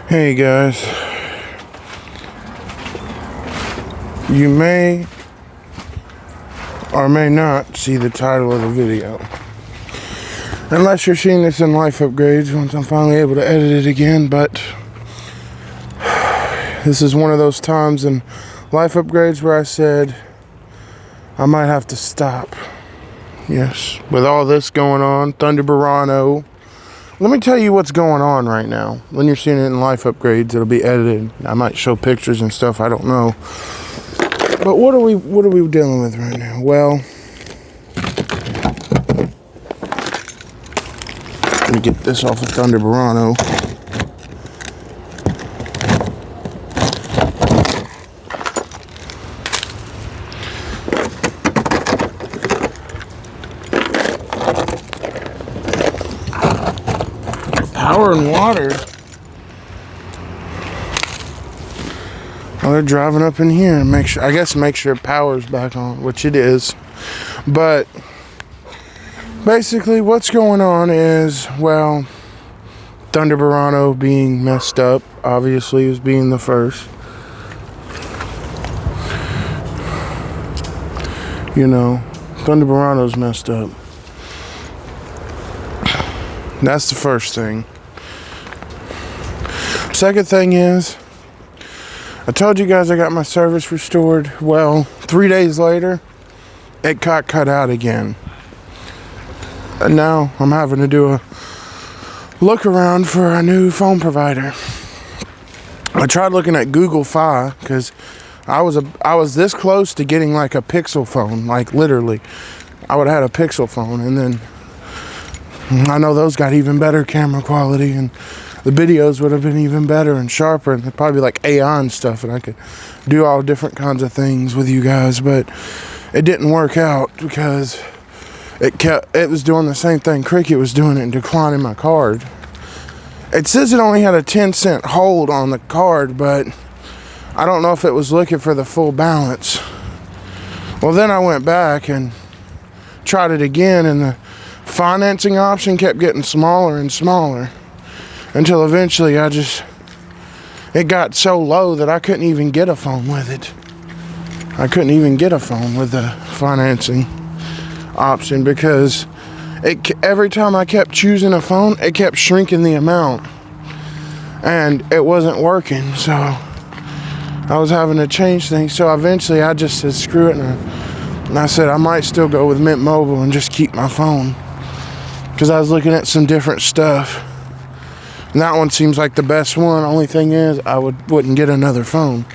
Hey guys, you may or may not see the title of the video. Unless you're seeing this in Life Upgrades once I'm finally able to edit it again, but this is one of those times in Life Upgrades where I said I might have to stop. Yes, with all this going on, Thunder Burano. Let me tell you what's going on right now. When you're seeing it in Life Upgrades, it'll be edited. I might show pictures and stuff, I don't know. But what are we dealing with right now? Well, let me get this off of Thunder Burano. Power and water. Oh, they're driving up in here and make sure power's back on, which it is. But basically what's going on is, well, Thunder Burano being messed up, obviously, is being the first. You know, Thunder Burano's messed up. That's the first thing. Second thing is, I told you guys I got my service restored. Well, 3 days later, it got cut out again. And now I'm having to do a look around for a new phone provider. I tried looking at Google Fi because I was this close to getting like a Pixel phone, like literally. I would have had a Pixel phone, and then I know those got even better camera quality, and the videos would have been even better and sharper, and it'd probably be like AI and stuff, and I could do all different kinds of things with you guys. But it didn't work out because it was doing the same thing Cricket was doing and declining my card. It says it only had a 10-cent hold on the card, but I don't know if it was looking for the full balance. Well, then I went back and tried it again, and the financing option kept getting smaller and smaller until eventually it got so low that I couldn't even get a phone with it. I couldn't even get a phone with the financing option because every time I kept choosing a phone, it kept shrinking the amount, and it wasn't working. So I was having to change things. So eventually I just said screw it, and I said I might still go with Mint Mobile and just keep my phone, because I was looking at some different stuff. And that one seems like the best one. Only thing is, I wouldn't get another phone.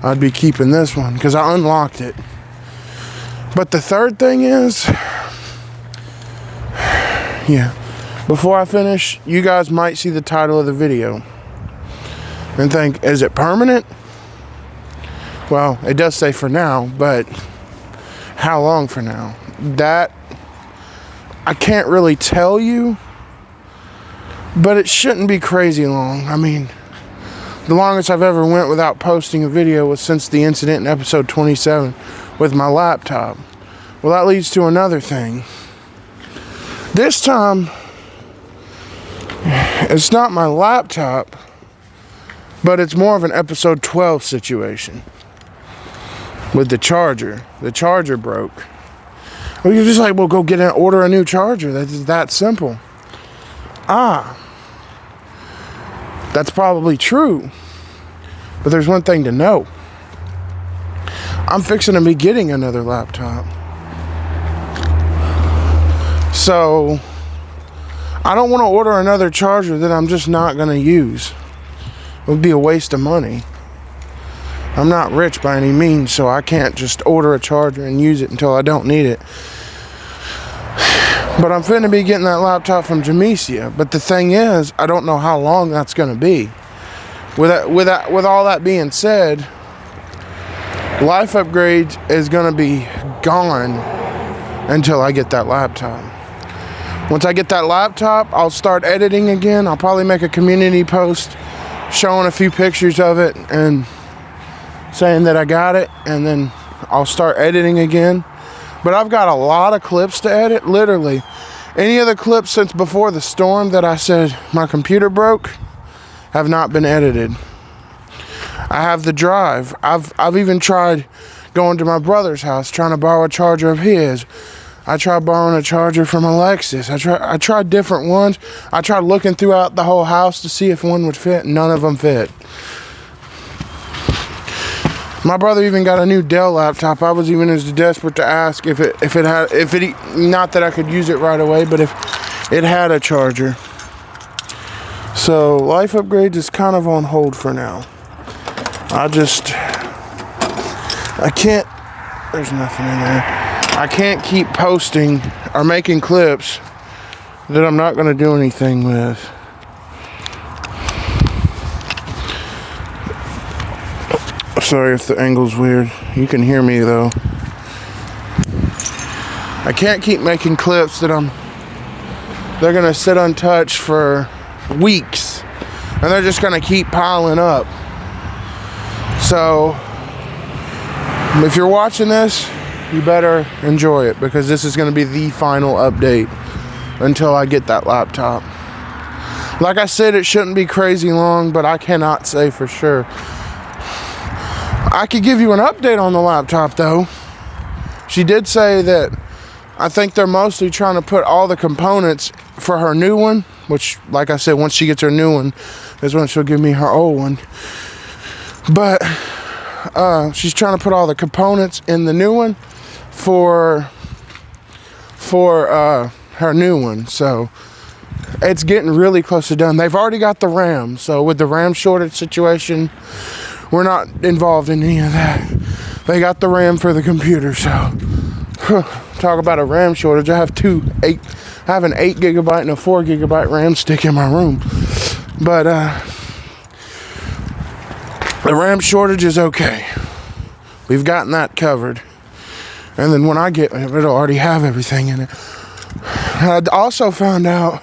I'd be keeping this one because I unlocked it. But the third thing is, yeah, before I finish, you guys might see the title of the video and think, is it permanent? Well, it does say for now, but how long for now? That I can't really tell you, but it shouldn't be crazy long. I mean, the longest I've ever went without posting a video was since the incident in episode 27 with my laptop. Well, that leads to another thing. This time, it's not my laptop, but it's more of an episode 12 situation with the charger. The charger broke. Well, you're just like, well, go order a new charger. That's that simple. That's probably true. But there's one thing to know. I'm fixing to be getting another laptop. So I don't want to order another charger that I'm just not going to use. It would be a waste of money. I'm not rich by any means, so I can't just order a charger and use it until I don't need it. But I'm finna be getting that laptop from Jamesia. But the thing is, I don't know how long that's gonna be. With all that being said, Life Upgrades is gonna be gone until I get that laptop. Once I get that laptop, I'll start editing again. I'll probably make a community post showing a few pictures of it and saying that I got it, and then I'll start editing again. But I've got a lot of clips to edit, literally. Any of the clips since before the storm that I said my computer broke have not been edited. I have the drive. I've even tried going to my brother's house, trying to borrow a charger of his. I tried borrowing a charger from Alexis. I tried different ones. I tried looking throughout the whole house to see if one would fit. None of them fit. My brother even got a new Dell laptop. I was even as desperate to ask if it not that I could use it right away, but if it had a charger. So Life Upgrades is kind of on hold for now. I can't, there's nothing in there. I can't keep posting or making clips that I'm not going to do anything with. Sorry if the angle's weird. You can hear me though. I can't keep making clips that they're going to sit untouched for weeks. And they're just going to keep piling up. So, if you're watching this, you better enjoy it, because this is going to be the final update until I get that laptop. Like I said, it shouldn't be crazy long, but I cannot say for sure. I could give you an update on the laptop though. She did say that I think they're mostly trying to put all the components for her new one, which, like I said, once she gets her new one is when she'll give me her old one. But she's trying to put all the components in the new one for her new one. So it's getting really close to done. They've already got the RAM. So with the RAM shortage situation, we're not involved in any of that. They got the RAM for the computer. So talk about a RAM shortage. I have an 8 gigabyte and a 4 gigabyte RAM stick in my room. But the RAM shortage is okay. We've gotten that covered. And then when I get it, it'll already have everything in it. I also found out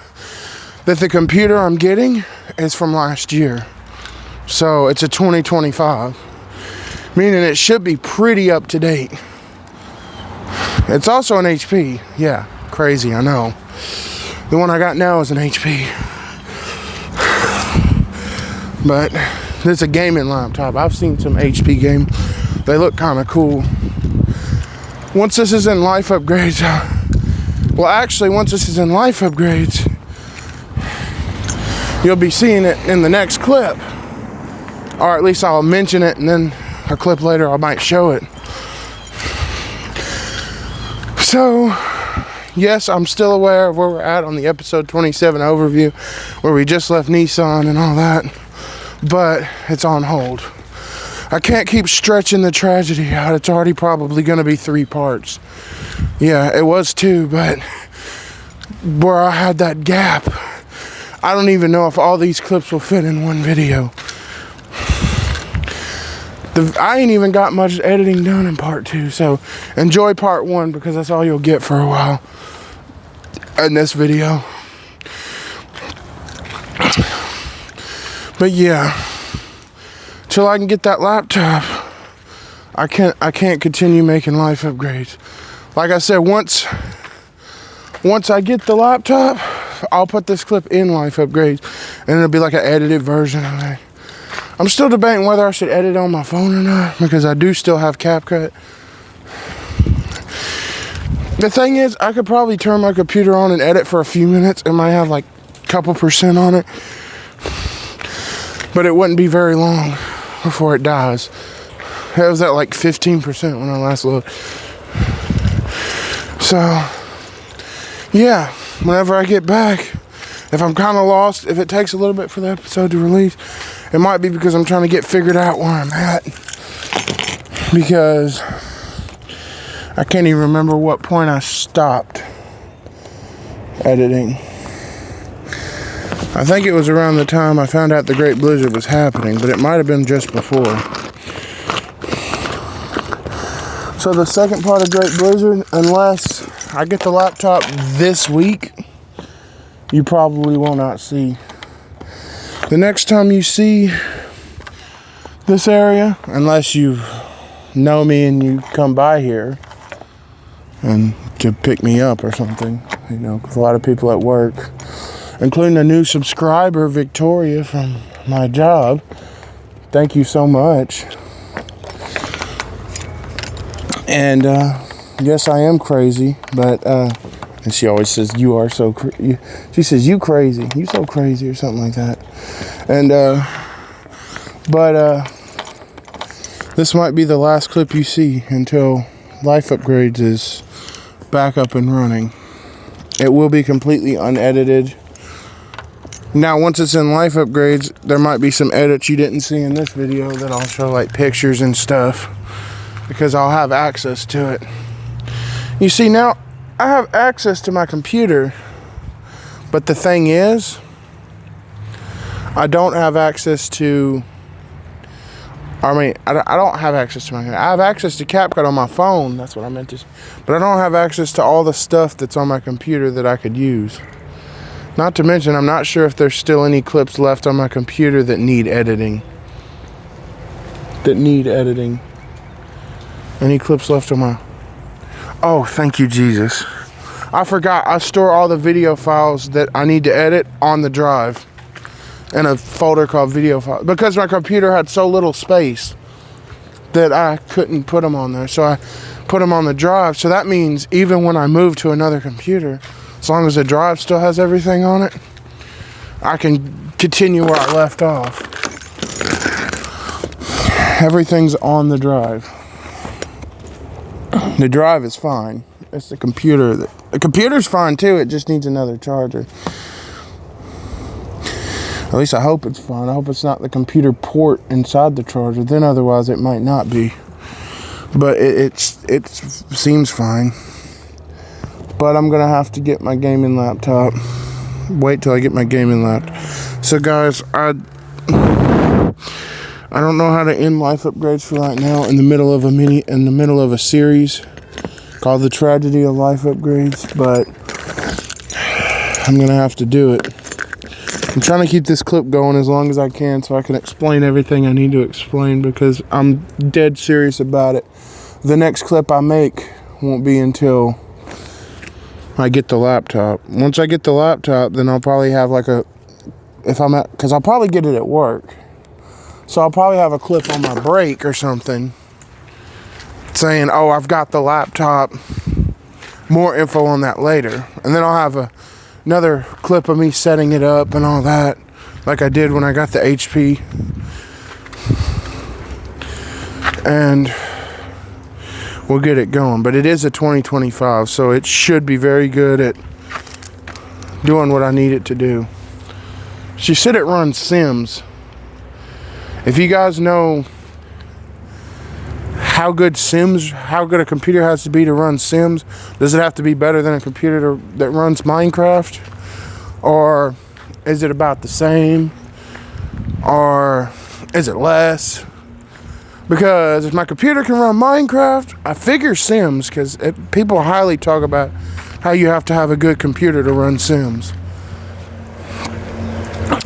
that the computer I'm getting is from last year. So it's a 2025. Meaning it should be pretty up to date. It's also an HP. Yeah, crazy, I know. The one I got now is an HP. But it's a gaming laptop. I've seen some HP game. They look kind of cool. Once this is in Life Upgrades, once this is in Life Upgrades, you'll be seeing it in the next clip. Or at least I'll mention it, and then a clip later I might show it. So, yes, I'm still aware of where we're at on the episode 27 overview, where we just left Nissan and all that, but it's on hold. I can't keep stretching the tragedy out. It's already probably going to be 3 parts. Yeah, it was 2, but where I had that gap, I don't even know if all these clips will fit in one video. I ain't even got much editing done in part 2, so enjoy part 1, because that's all you'll get for a while in this video. But yeah, till I can get that laptop, I can't continue making Life Upgrades. Like I said, once I get the laptop, I'll put this clip in Life Upgrades, and it'll be like an edited version of it. I'm still debating whether I should edit on my phone or not, because I do still have CapCut. The thing is, I could probably turn my computer on and edit for a few minutes. It might have like a couple % on it, but it wouldn't be very long before it dies. It was at like 15% when I last looked. So, yeah, whenever I get back, if I'm kind of lost, if it takes a little bit for the episode to release, it might be because I'm trying to get figured out where I'm at. Because I can't even remember what point I stopped editing. I think it was around the time I found out the Great Blizzard was happening, but it might have been just before. So the second part of Great Blizzard, unless I get the laptop this week, you probably will not see. The next time you see this area, unless you know me and you come by here and to pick me up or something, because a lot of people at work, including a new subscriber, Victoria from my job. Thank you so much. And yes, I am crazy, but and she always says, you are so crazy. She says, you crazy, you so crazy, or something like that. And but this might be the last clip you see until Life Upgrades is back up and running. It will be completely unedited. Now, once it's in Life Upgrades, there might be some edits you didn't see in this video that I'll show, like pictures and stuff, because I'll have access to it. You see, now I have access to my computer, but the thing is, I don't have access to, I don't have access to my computer. I have access to CapCut on my phone, that's what I meant to say, but I don't have access to all the stuff that's on my computer that I could use. Not to mention, I'm not sure if there's still any clips left on my computer that need editing. Any clips left on my... Oh, thank you, Jesus. I forgot, I store all the video files that I need to edit on the drive in a folder called video files, because my computer had so little space that I couldn't put them on there. So I put them on the drive. So that means even when I move to another computer, as long as the drive still has everything on it, I can continue where I left off. Everything's on the drive. The drive is fine. It's the computer. The computer's fine too. It just needs another charger. At least I hope it's fine. I hope it's not the computer port inside the charger. Then otherwise it might not be. But it seems fine. But I'm gonna have to get my gaming laptop. Wait till I get my gaming laptop. So guys, I don't know how to end Life Upgrades for right now in the middle of a series called The Tragedy of Life Upgrades, but I'm gonna have to do it. I'm trying to keep this clip going as long as I can so I can explain everything I need to explain, because I'm dead serious about it. The next clip I make won't be until I get the laptop. Once I get the laptop, then I'll probably have like because I'll probably get it at work. So I'll probably have a clip on my break or something saying, oh, I've got the laptop. More info on that later. And then I'll have another clip of me setting it up and all that, like I did when I got the HP. And we'll get it going. But it is a 2025, so it should be very good at doing what I need it to do. She said it runs Sims. If you guys know how good a computer has to be to run Sims, does it have to be better than a computer that runs Minecraft? Or is it about the same? Or is it less? Because if my computer can run Minecraft, I figure Sims, because people highly talk about how you have to have a good computer to run Sims.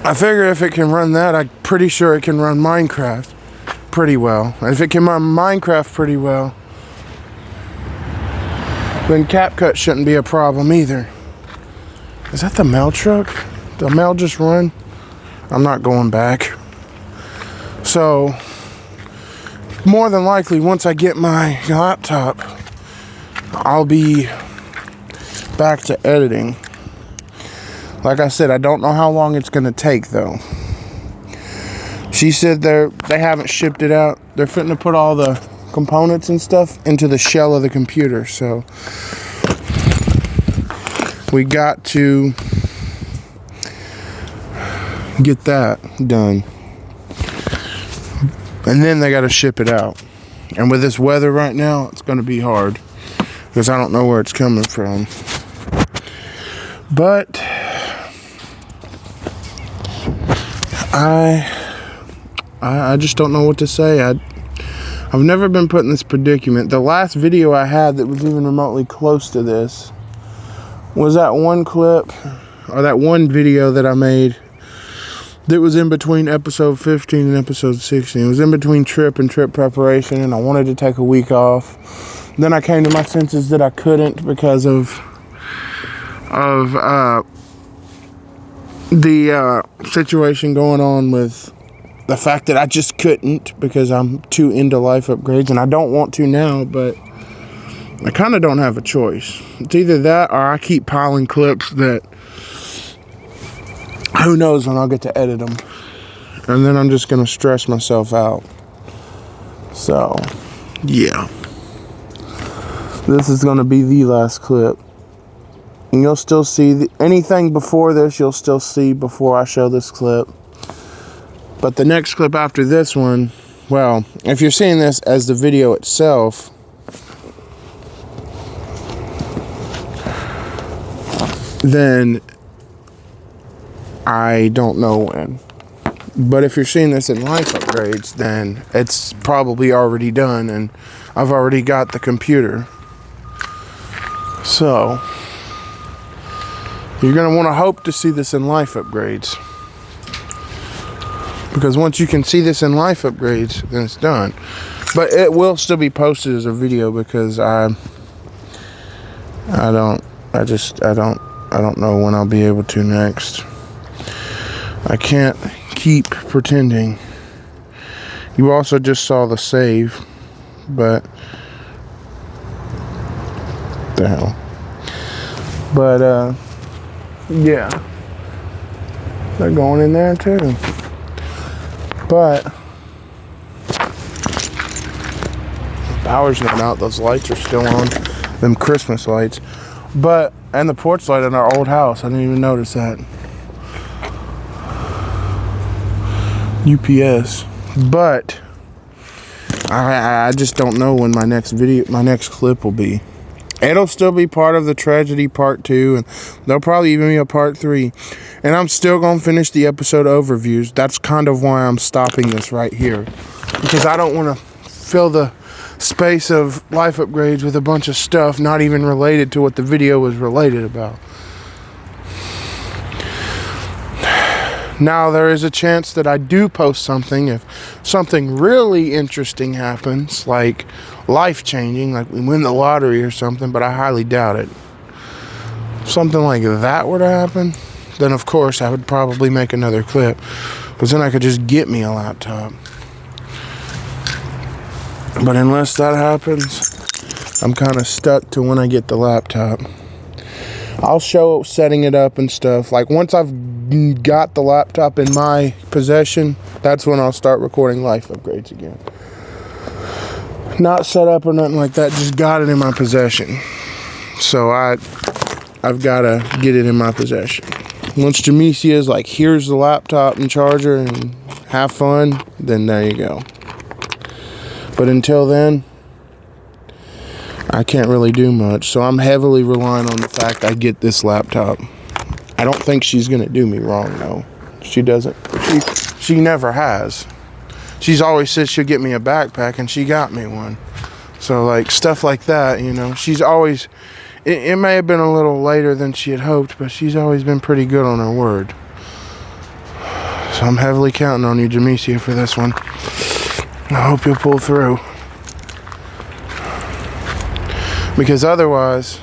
I figure if it can run that, I'm pretty sure it can run Minecraft pretty well. If it can run Minecraft pretty well, then CapCut shouldn't be a problem either. Is that the mail truck? Did the mail just run? I'm not going back. So, more than likely, once I get my laptop, I'll be back to editing. Like I said, I don't know how long it's going to take, though. She said they haven't shipped it out. They're fitting to put all the components and stuff into the shell of the computer. So we got to get that done. And then they got to ship it out. And with this weather right now, it's going to be hard, because I don't know where it's coming from. But I just don't know what to say. I've never been put in this predicament. The last video I had that was even remotely close to this was that one clip, or that one video that I made that was in between episode 15 and episode 16. It was in between trip and trip preparation, and I wanted to take a week off. Then I came to my senses that I couldn't because of the situation going on with the fact that I just couldn't because I'm too into life upgrades, and I don't want to now, but I kind of don't have a choice. It's either that or I keep piling clips that who knows when I'll get to edit them, and then I'm just gonna stress myself out. So yeah, this is gonna be the last clip, and you'll still see anything before this. You'll still see before I show this clip. But the next clip after this one, well, if you're seeing this as the video itself, then I don't know when. But if you're seeing this in life upgrades, then it's probably already done, and I've already got the computer. So you're going to want to hope to see this in life upgrades. Because once you can see this in life upgrades, then it's done. But it will still be posted as a video because I don't know when I'll be able to next. I can't keep pretending. You also just saw the save, but what the hell. But yeah. They're going in there too. But the power's not out. Those lights are still on. Them Christmas lights. But, and the porch light in our old house. I didn't even notice that. UPS. But I just don't know when my next clip will be. It'll still be part of the tragedy part 2, and there'll probably even be a part 3. And I'm still going to finish the episode overviews. That's kind of why I'm stopping this right here. Because I don't want to fill the space of life upgrades with a bunch of stuff not even related to what the video was related about. Now, there is a chance that I do post something if something really interesting happens, like life-changing, like we win the lottery or something, but I highly doubt it. If something like that were to happen, then of course I would probably make another clip, because then I could just get me a laptop. But unless that happens, I'm kind of stuck to when I get the laptop. I'll show setting it up and stuff. Like once I've got the laptop in my possession, that's when I'll start recording life upgrades again. Not set up or nothing like that, just got it in my possession. So I've got to get it in my possession. Once Jamesia is like, here's the laptop and charger and have fun, then there you go. But until then, I can't really do much. So I'm heavily relying on the fact I get this laptop. I don't think she's going to do me wrong, though. She doesn't. She never has. She's always said she'll get me a backpack, and she got me one. So, like, stuff like that, you know. She's always... It may have been a little later than she had hoped, but she's always been pretty good on her word. So I'm heavily counting on you, Jamesia, for this one. I hope you'll pull through. Because otherwise,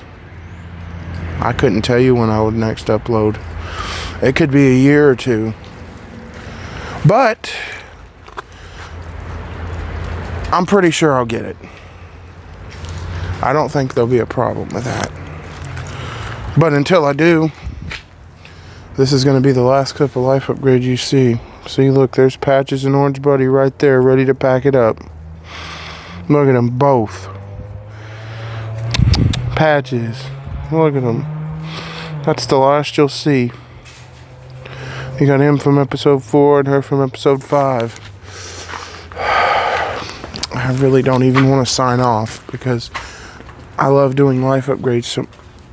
I couldn't tell you when I would next upload. It could be a year or two. But I'm pretty sure I'll get it. I don't think there'll be a problem with that. But until I do, this is going to be the last clip of life upgrade you see. See, look, there's Patches and Orange Buddy right there, ready to pack it up. Look at them both. Patches. Look at them. That's the last you'll see. You got him from episode 4 and her from episode 5. I really don't even want to sign off because I love doing life upgrades so...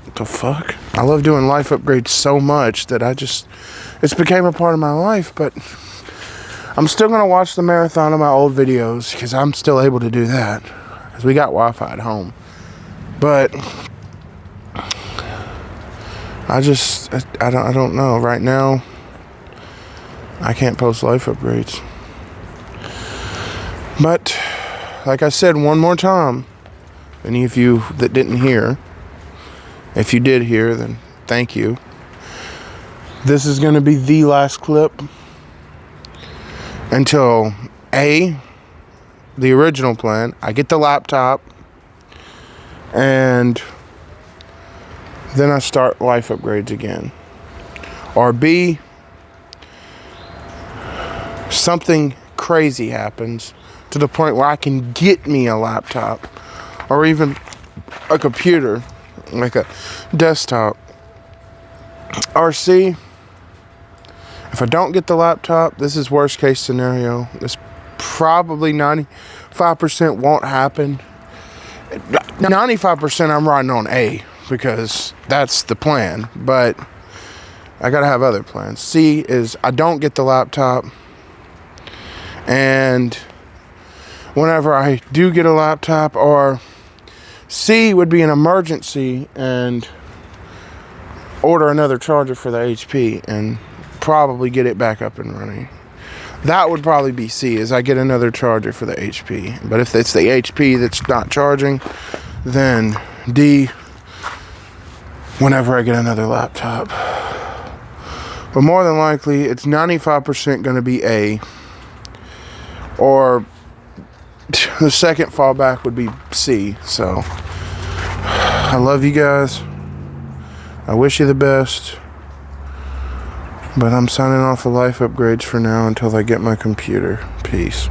What the fuck? I love doing life upgrades so much that it's became a part of my life, but I'm still going to watch the marathon of my old videos because I'm still able to do that because we got Wi-Fi at home. But I don't know. Right now, I can't post life upgrades. But like I said one more time, any of you that didn't hear, if you did hear, then thank you. This is going to be the last clip until A, the original plan, I get the laptop, and then I start life upgrades again. Or B, something crazy happens to the point where I can get me a laptop or even a computer, like a desktop. Or C, if I don't get the laptop, this is worst case scenario. This probably 95% won't happen. 95% I'm riding on A because that's the plan, but I gotta have other plans. C is I don't get the laptop, and whenever I do get a laptop, or C would be an emergency and order another charger for the HP and probably get it back up and running. That would probably be C, is I get another charger for the HP. But if it's the HP that's not charging, then D, whenever I get another laptop. But more than likely, it's 95% going to be A. Or the second fallback would be C. So, I love you guys. I wish you the best. But I'm signing off of life upgrades for now until I get my computer. Peace.